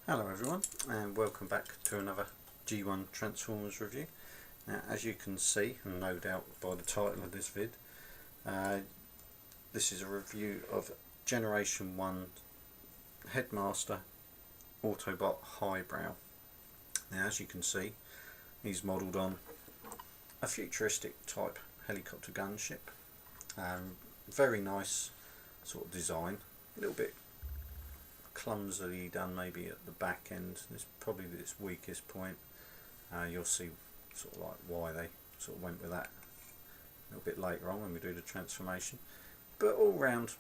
Hello everyone, and welcome back to another G1 Transformers review. Now, as you can see, and no doubt by the title of this vid, this is a review of Generation 1 Headmaster Autobot Highbrow. Now, as you can see, he's modelled on a futuristic type helicopter gunship. Very nice sort of design, a little bit clumsily done maybe at the back end. It's probably its weakest point. You'll see sort of like why they sort of went with that a little bit later on when we do the transformation, but all round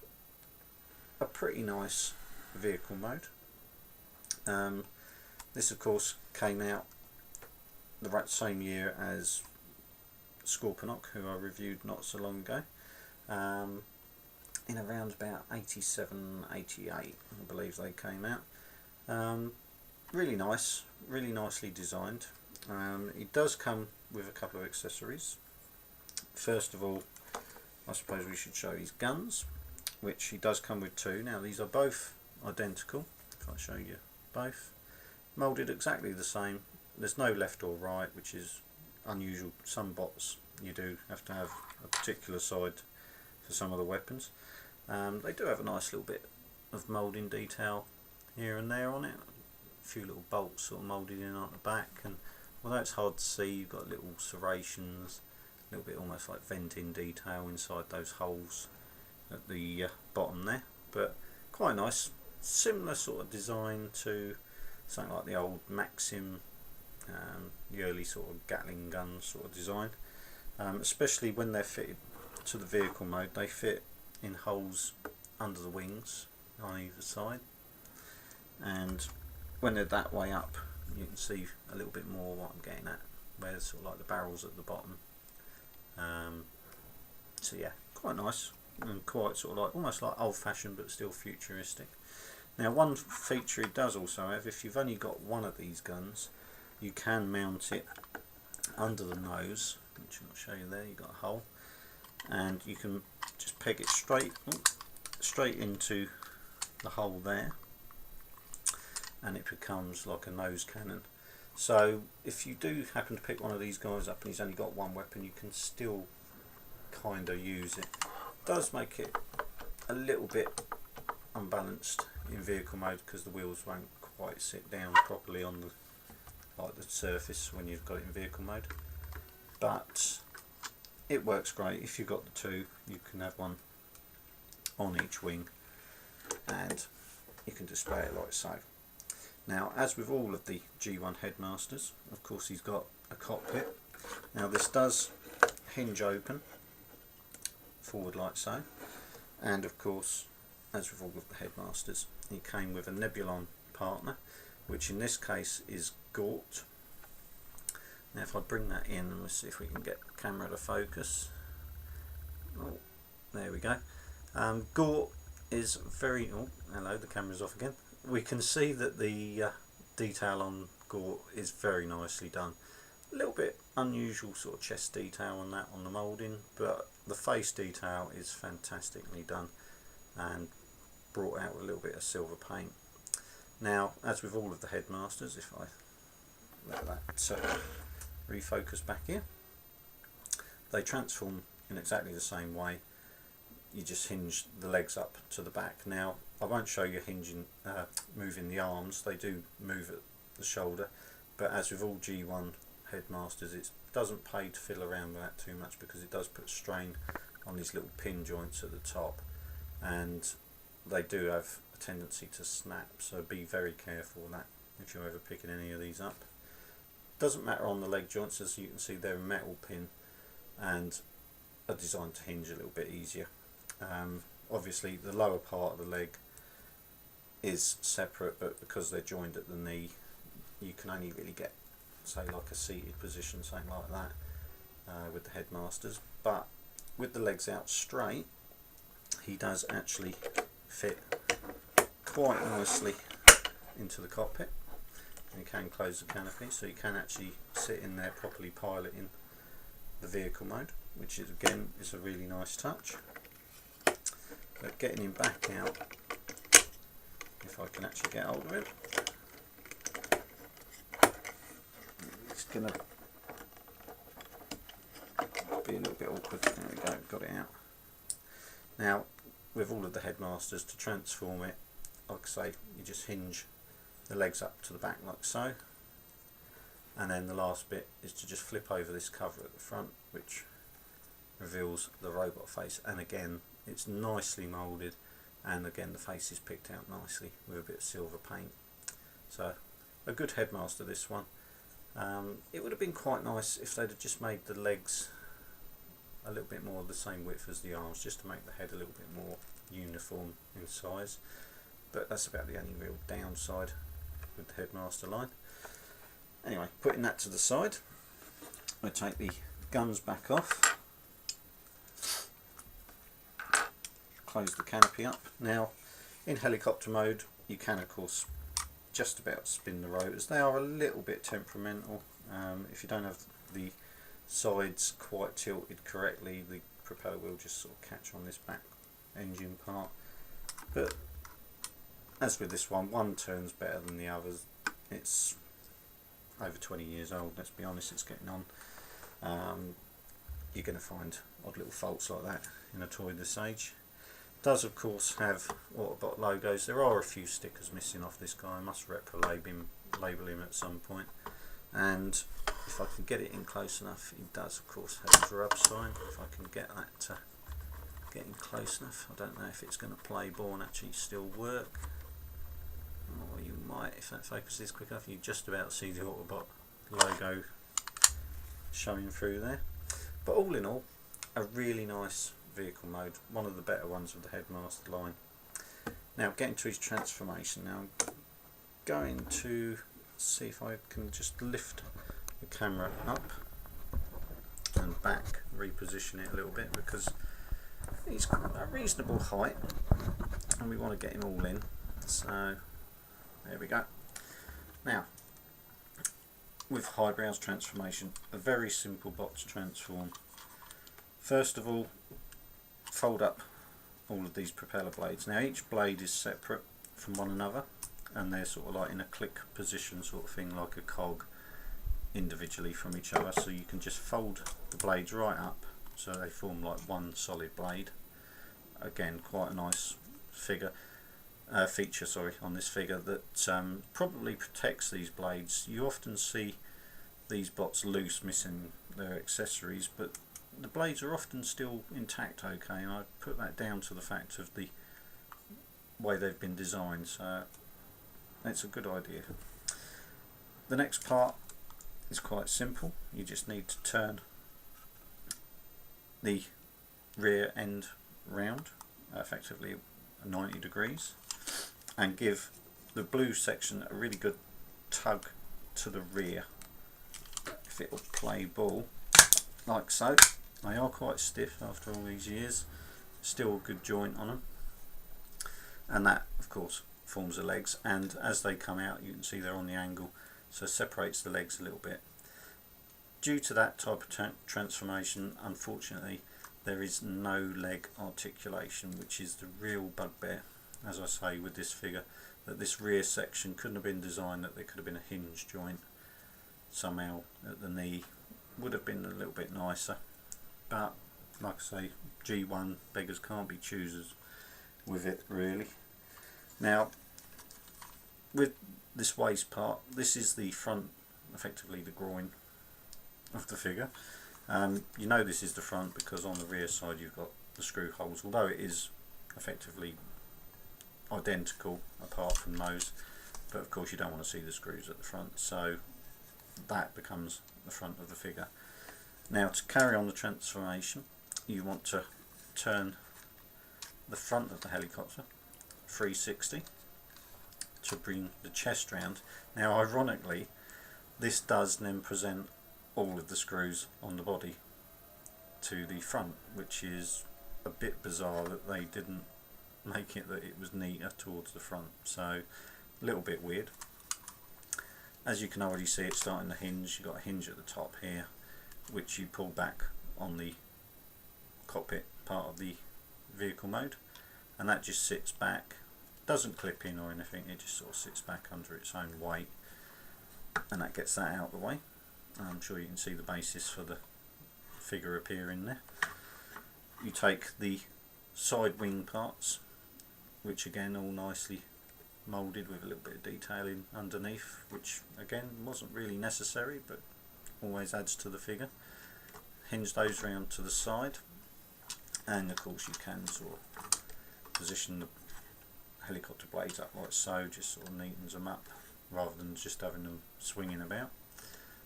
a pretty nice vehicle mode. This of course came out the same year as Scorponok, who I reviewed not so long ago, in around about 87, 88 I believe they came out. Really nice, really nicely designed. It does come with a couple of accessories. First of all, I suppose we should show his guns, which he does come with two. Now these are both identical. If I show you both, moulded exactly the same. There's no left or right, which is unusual. Some bots you do have to have a particular side for some of the weapons. They do have a nice little bit of moulding detail here and there on it. A few little bolts sort of moulded in on the back, and although it's hard to see, you've got little serrations, a little bit almost like venting detail inside those holes at the bottom there. But quite nice, similar sort of design to something like the old Maxim, the early sort of Gatling gun sort of design. Especially when they're fitted to the vehicle mode, they fit in holes under the wings on either side, and when they're that way up you can see a little bit more what I'm getting at, where it's sort of like the barrels at the bottom. So yeah, quite nice and quite sort of like almost like old-fashioned but still futuristic. Now, one feature it does also have, if you've only got one of these guns, you can mount it under the nose, which I'll show you there. You've got a hole, and you can just peg it straight into the hole there, and it becomes like a nose cannon. So if you do happen to pick one of these guys up and he's only got one weapon, you can still kind of use it. It does make it a little bit unbalanced in vehicle mode because the wheels won't quite sit down properly on the surface when you've got it in vehicle mode, but it works great. If you've got the two, you can have one on each wing and you can display it like so. Now, as with all of the G1 Headmasters, of course he's got a cockpit. Now this does hinge open forward like so, and of course, as with all of the Headmasters, he came with a nebulan partner, which in this case is Gort. Now if I bring that in, and we'll see if we can get the camera to focus. Oh, there we go. Gort is very... oh, hello, the camera's off again. We can see that the detail on Gort is very nicely done. A little bit unusual sort of chest detail on that, on the moulding, but the face detail is fantastically done and brought out with a little bit of silver paint. Now, as with all of the Headmasters, if I let that refocus back here, they transform in exactly the same way. You just hinge the legs up to the back. Now I won't show you moving the arms. They do move at the shoulder, but as with all G1 Headmasters, it doesn't pay to fiddle around with that too much because it does put strain on these little pin joints at the top, and they do have a tendency to snap, so be very careful of that if you're ever picking any of these up. Doesn't matter on the leg joints, as you can see they're a metal pin and are designed to hinge a little bit easier. Obviously the lower part of the leg is separate, but because they're joined at the knee, you can only really get, say, like a seated position, something like that, with the Headmasters. But with the legs out straight, he does actually fit quite nicely into the cockpit, and you can close the canopy, so you can actually sit in there properly piloting the vehicle mode, which is again is a really nice touch. But getting him back out, if I can actually get hold of it, going to be a little bit awkward. There we go, got it out. Now, with all of the Headmasters, to transform it, like I say, you just hinge the legs up to the back like so, and then the last bit is to just flip over this cover at the front, which reveals the robot face, and again it's nicely moulded, and again the face is picked out nicely with a bit of silver paint. So a good Headmaster, this one. It would have been quite nice if they'd have just made the legs a little bit more the same width as the arms, just to make the head a little bit more uniform in size, but that's about the only real downside with the Headmaster line. Anyway, putting that to the side, I take the guns back off, close the canopy up. Now in helicopter mode you can of course just about spin the rotors. They are a little bit temperamental. If you don't have the sides quite tilted correctly, the propeller will just sort of catch on this back engine part. But as with this one turns better than the others. It's over 20 years old, let's be honest, it's getting on. You're going to find odd little faults like that in a toy this age. It does of course have Autobot logos. There are a few stickers missing off this guy. I must label him at some point. And if I can get it in close enough, he does of course have a rub sign. If I can get that to get in close enough, I don't know if it's going to play ball and actually still work. Or you might, if that focuses quick enough, you just about see the Autobot logo showing through there. But all in all, a really nice vehicle mode, one of the better ones of the Headmaster line. Now getting to his transformation, now I'm going to see if I can just lift the camera up and back, reposition it a little bit, because he's got a reasonable height and we want to get him all in. So there we go. Now with Highbrow's transformation, a very simple box transform. First of all, fold up all of these propeller blades. Now each blade is separate from one another and they're sort of like in a click position sort of thing, like a cog, individually from each other, so you can just fold the blades right up so they form like one solid blade. Again, quite a nice feature on this figure that probably protects these blades. You often see these bots loose, missing their accessories, but the blades are often still intact okay, and I put that down to the fact of the way they've been designed, so that's a good idea. The next part is quite simple. You just need to turn the rear end round, effectively 90 degrees, and give the blue section a really good tug to the rear. If it will play ball like so. They are quite stiff after all these years, still a good joint on them, and that of course forms the legs, and as they come out you can see they're on the angle, so separates the legs a little bit. Due to that type of transformation, unfortunately there is no leg articulation, which is the real bugbear, as I say, with this figure, that this rear section couldn't have been designed that there could have been a hinge joint somehow at the knee. Would have been a little bit nicer, but like I say, G1 beggars can't be choosers with it really. Now with this waist part, this is the front, effectively the groin of the figure. You know this is the front because on the rear side you've got the screw holes, although it is effectively identical apart from those, but of course you don't want to see the screws at the front, so that becomes the front of the figure. Now to carry on the transformation, you want to turn the front of the helicopter 360 to bring the chest round. Now ironically this does then present all of the screws on the body to the front, which is a bit bizarre that they didn't make it that it was neater towards the front, so a little bit weird. As you can already see, it's starting to hinge. You've got a hinge at the top here which you pull back on the cockpit part of the vehicle mode, and that just sits back, doesn't clip in or anything, it just sort of sits back under its own weight, and that gets that out of the way. I'm sure you can see the basis for the figure appearing there. You take the side wing parts, which again all nicely moulded with a little bit of detailing underneath, which again wasn't really necessary but always adds to the figure. Hinge those round to the side, and of course you can sort of position the helicopter blades up like so, just sort of neatens them up rather than just having them swinging about.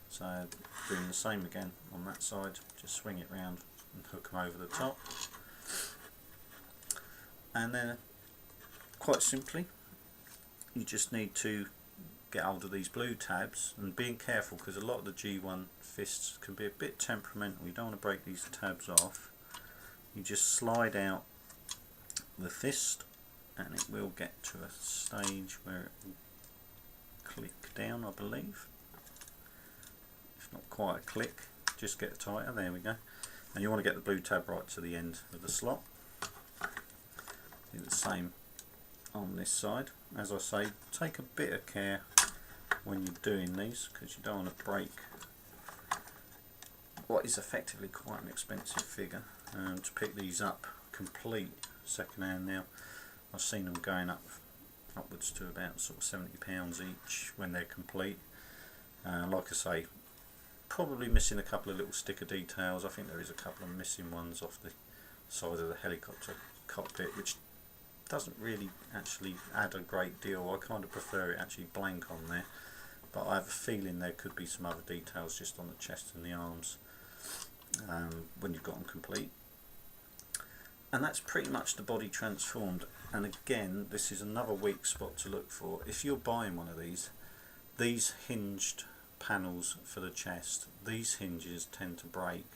So doing the same again on that side, just swing it round and hook them over the top. And then quite simply you just need to get hold of these blue tabs, and being careful because a lot of the G1 fists can be a bit temperamental. You don't want to break these tabs off. You just slide out the fist and it will get to a stage where it will click down, I believe. If not quite a click, just get tighter. There we go. And you want to get the blue tab right to the end of the slot. Do the same on this side. As I say, take a bit of care when you're doing these because you don't want to break what is effectively quite an expensive figure. To pick these up complete second hand now, I've seen them going upwards to about sort of £70 each when they're complete. Like I say, probably missing a couple of little sticker details. I think there is a couple of missing ones off the side of the helicopter cockpit, which doesn't really actually add a great deal. I kind of prefer it actually blank on there, but I have a feeling there could be some other details just on the chest and the arms when you've got them complete. And that's pretty much the body transformed. And again, this is another weak spot to look for. If you're buying one of these hinged panels for the chest, these hinges tend to break.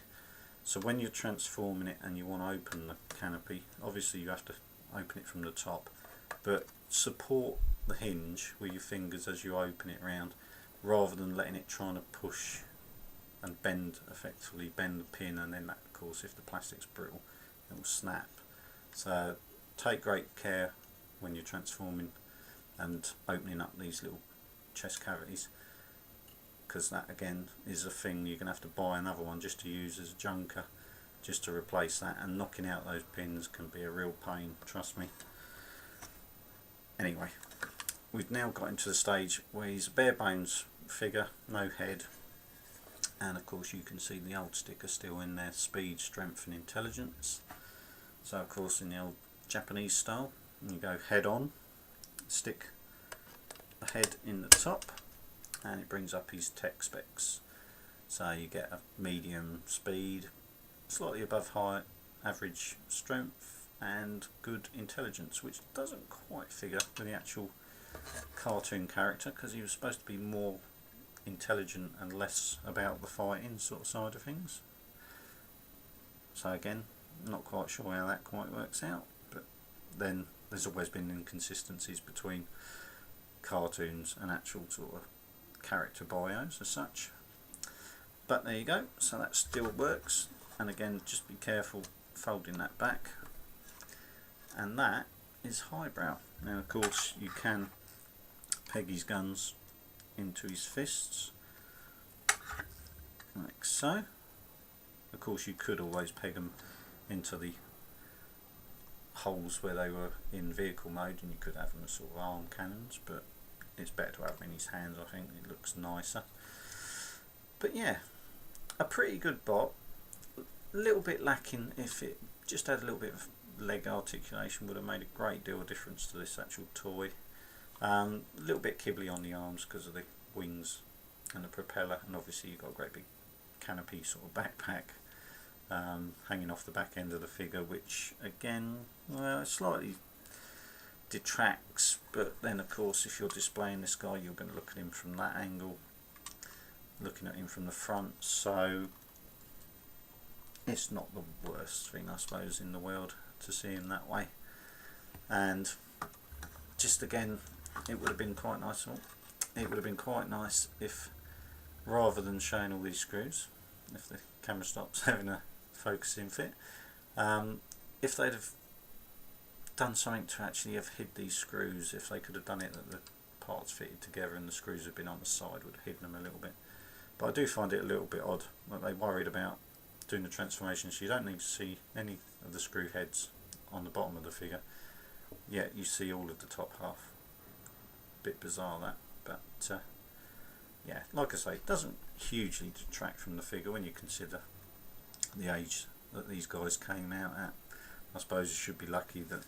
So when you're transforming it and you want to open the canopy, obviously you have to open it from the top, but support the hinge with your fingers as you open it round, rather than letting it trying to push and bend, effectively bend the pin, and then that, of course, if the plastic's brittle, it will snap. So take great care when you're transforming and opening up these little chest cavities, because that again is a thing. You're going to have to buy another one just to use as a junker, just to replace that, and knocking out those pins can be a real pain, trust me. Anyway, we've now got into the stage where he's a bare bones figure, no head, and of course you can see the old sticker still in there, speed, strength and intelligence. So of course in the old Japanese style, you go head on, stick the head in the top, and it brings up his tech specs. So you get a medium speed, slightly above height, average strength and good intelligence, which doesn't quite figure with the actual cartoon character, because he was supposed to be more intelligent and less about the fighting sort of side of things. So again, not quite sure how that quite works out, but then there's always been inconsistencies between cartoons and actual sort of character bios as such. But there you go, so that still works. And again, just be careful folding that back. And that is Highbrow. Now of course you can peg his guns into his fists like so. Of course you could always peg them into the holes where they were in vehicle mode, and you could have them as sort of arm cannons, but it's better to have them in his hands. I think it looks nicer. But yeah, a pretty good bot. A little bit lacking. If it just had a little bit of leg articulation, would have made a great deal of difference to this actual toy. A little bit kibbly on the arms because of the wings and the propeller, and obviously you've got a great big canopy sort of backpack hanging off the back end of the figure, which again, well, slightly detracts. But then of course if you're displaying this guy, you're going to look at him from that angle, looking at him from the front, so it's not the worst thing I suppose in the world to see him that way. And just again, it would have been quite nice. It would have been quite nice if, rather than showing all these screws, if the camera stops having a focusing fit, if they'd have done something to actually have hid these screws, if they could have done it that the parts fitted together and the screws had been on the side, would have hidden them a little bit. But I do find it a little bit odd that they worried about doing the transformation so you don't need to see any of the screw heads on the bottom of the figure, yet you see all of the top half. Bit bizarre that, but yeah, like I say, it doesn't hugely detract from the figure when you consider the age that these guys came out at. I suppose you should be lucky that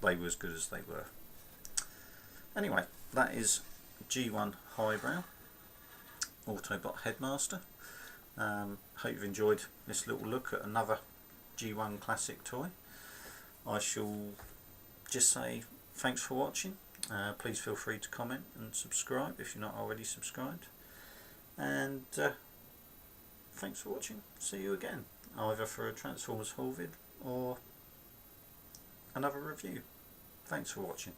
they were as good as they were. Anyway, that is G1 Highbrow Autobot Headmaster. Hope you've enjoyed this little look at another G1 classic toy. I shall just say thanks for watching. Please feel free to comment and subscribe if you're not already subscribed. And thanks for watching. See you again, either for a Transformers haul vid or another review. Thanks for watching.